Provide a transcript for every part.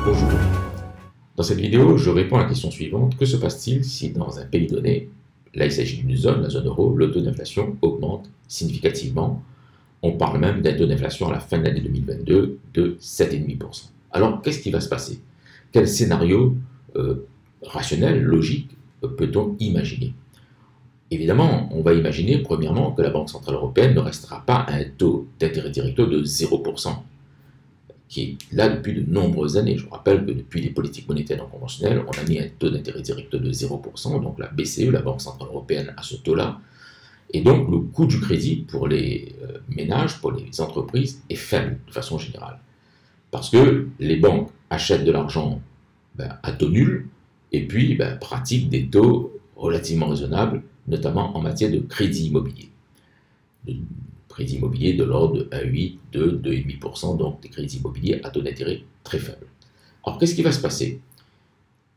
Bonjour. Dans cette vidéo, je réponds à la question suivante. Que se passe-t-il si dans un pays donné, là il s'agit d'une zone, la zone euro, le taux d'inflation augmente significativement? On parle même d'un taux d'inflation à la fin de l'année 2022 de 7,5%. Alors qu'est-ce qui va se passer? Quel scénario rationnel, logique, peut-on imaginer? Évidemment, on va imaginer premièrement que la Banque Centrale Européenne ne restera pas à un taux d'intérêt directeur de 0%, qui est là depuis de nombreuses années. Je vous rappelle que depuis les politiques monétaires non conventionnelles, on a mis un taux d'intérêt directeur de 0%, donc la BCE, la Banque Centrale Européenne, a ce taux-là. Et donc le coût du crédit pour les ménages, pour les entreprises, est faible de façon générale. Parce que les banques achètent de l'argent à taux nul, et puis pratiquent des taux relativement raisonnables, notamment en matière de crédit immobilier. Crédit immobilier de l'ordre de 1,8, 2, 2,5%, donc des crédits immobiliers à taux d'intérêt très faibles. Alors qu'est-ce qui va se passer?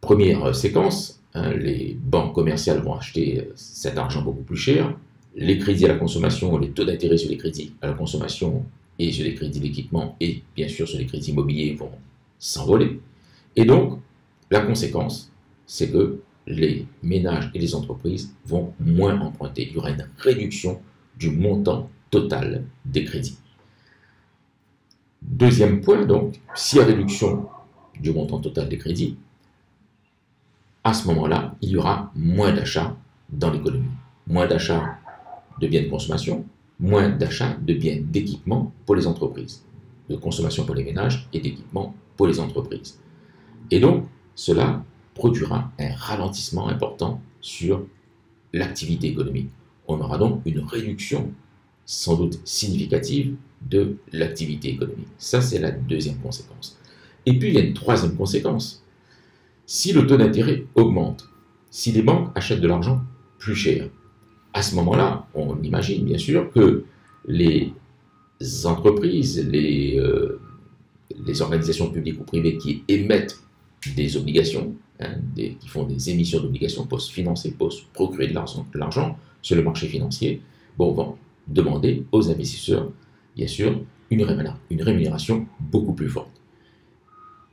Première séquence, les banques commerciales vont acheter cet argent beaucoup plus cher, les crédits à la consommation, les taux d'intérêt sur les crédits à la consommation et sur les crédits d'équipement et bien sûr sur les crédits immobiliers vont s'envoler. Et donc, la conséquence, c'est que les ménages et les entreprises vont moins emprunter. Il y aura une réduction du montant total des crédits. Deuxième point, donc, s'il y a réduction du montant total des crédits, à ce moment-là, il y aura moins d'achats dans l'économie. Moins d'achats de biens de consommation, moins d'achats de biens d'équipement pour les entreprises, de consommation pour les ménages et d'équipement pour les entreprises. Et donc, cela produira un ralentissement important sur l'activité économique. On aura donc une réduction sans doute significative de l'activité économique. Ça, c'est la deuxième conséquence. Et puis, il y a une troisième conséquence. Si le taux d'intérêt augmente, si les banques achètent de l'argent plus cher, à ce moment-là, on imagine bien sûr que les entreprises, les organisations publiques ou privées qui émettent des obligations, qui font des émissions d'obligations pour se financer, pour se procurer de l'argent sur le marché financier, vont demander aux investisseurs, bien sûr, une rémunération beaucoup plus forte.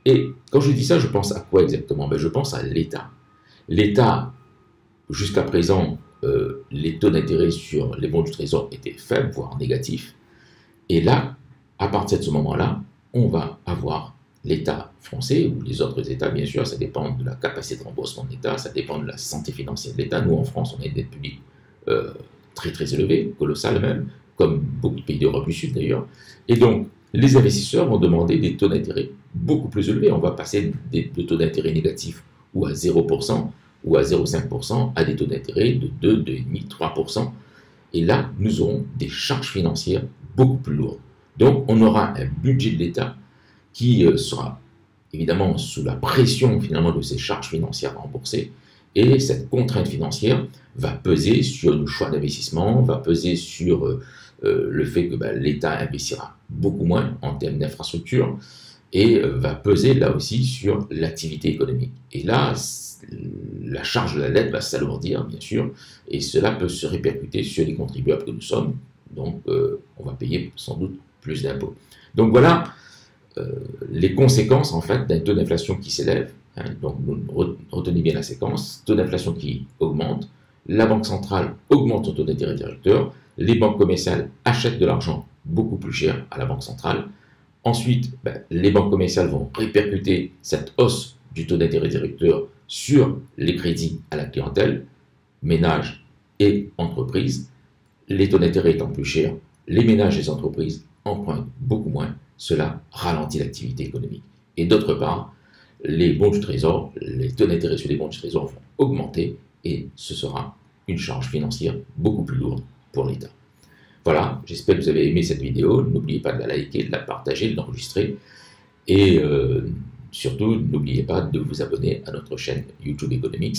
Et quand je dis ça, je pense à quoi exactement? Je pense à l'État. L'État, jusqu'à présent, les taux d'intérêt sur les bons du Trésor étaient faibles, voire négatifs. Et là, à partir de ce moment-là, on va avoir l'État français, ou les autres États, bien sûr, ça dépend de la capacité de remboursement de l'État, ça dépend de la santé financière de l'État. Nous, en France, on a une dette publique très très élevée, colossale même, comme beaucoup de pays d'Europe du Sud d'ailleurs. Et donc, les investisseurs vont demander des taux d'intérêt beaucoup plus élevés. On va passer de taux d'intérêt négatifs ou à 0%, ou à 0,5% à des taux d'intérêt de 2, 2,5, 3%. Et là, nous aurons des charges financières beaucoup plus lourdes. Donc, on aura un budget de l'État qui sera évidemment sous la pression finalement de ces charges financières remboursées. Et cette contrainte financière va peser sur nos choix d'investissement, va peser sur le fait que l'État investira beaucoup moins en termes d'infrastructures et va peser là aussi sur l'activité économique. Et là, la charge de la dette va s'alourdir, bien sûr, et cela peut se répercuter sur les contribuables que nous sommes. Donc, on va payer sans doute plus d'impôts. Donc voilà les conséquences en fait d'un taux d'inflation qui s'élève. Donc, retenez bien la séquence. Taux d'inflation qui augmente, la Banque centrale augmente son taux d'intérêt directeur, les banques commerciales achètent de l'argent beaucoup plus cher à la Banque centrale. Ensuite, les banques commerciales vont répercuter cette hausse du taux d'intérêt directeur sur les crédits à la clientèle, ménages et entreprises. Les taux d'intérêt étant plus chers, les ménages et les entreprises empruntent beaucoup moins. Cela ralentit l'activité économique. Et d'autre part, les bons du Trésor, les taux d'intérêt sur les bons du Trésor vont augmenter et ce sera une charge financière beaucoup plus lourde pour l'État. Voilà, j'espère que vous avez aimé cette vidéo. N'oubliez pas de la liker, de la partager, de l'enregistrer. Et surtout, n'oubliez pas de vous abonner à notre chaîne YouTube Economics.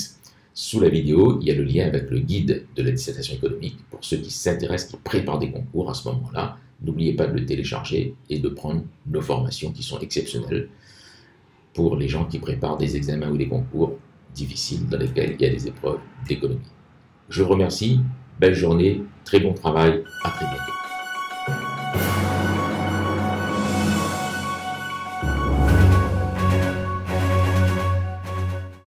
Sous la vidéo, il y a le lien avec le guide de la dissertation économique pour ceux qui s'intéressent, qui préparent des concours à ce moment-là. N'oubliez pas de le télécharger et de prendre nos formations qui sont exceptionnelles pour les gens qui préparent des examens ou des concours difficiles dans lesquels il y a des épreuves d'économie. Je vous remercie, belle journée, très bon travail, à très bientôt.